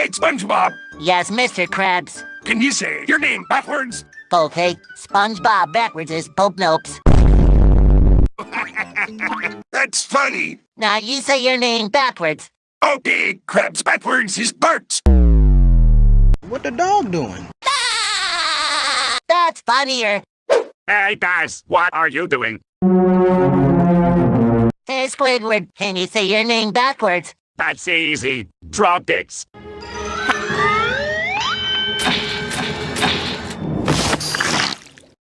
Hey, SpongeBob, Yes, Mr. Krabs. can you say your name backwards? Okay, SpongeBob backwards is Pope Nopes. That's funny. Now you say your name backwards. Okay, Krabs backwards is Bart. What the dog doing? That's funnier. Hey guys, what are you doing? Hey, Squidward, can you say your name backwards? That's easy. Draw dicks.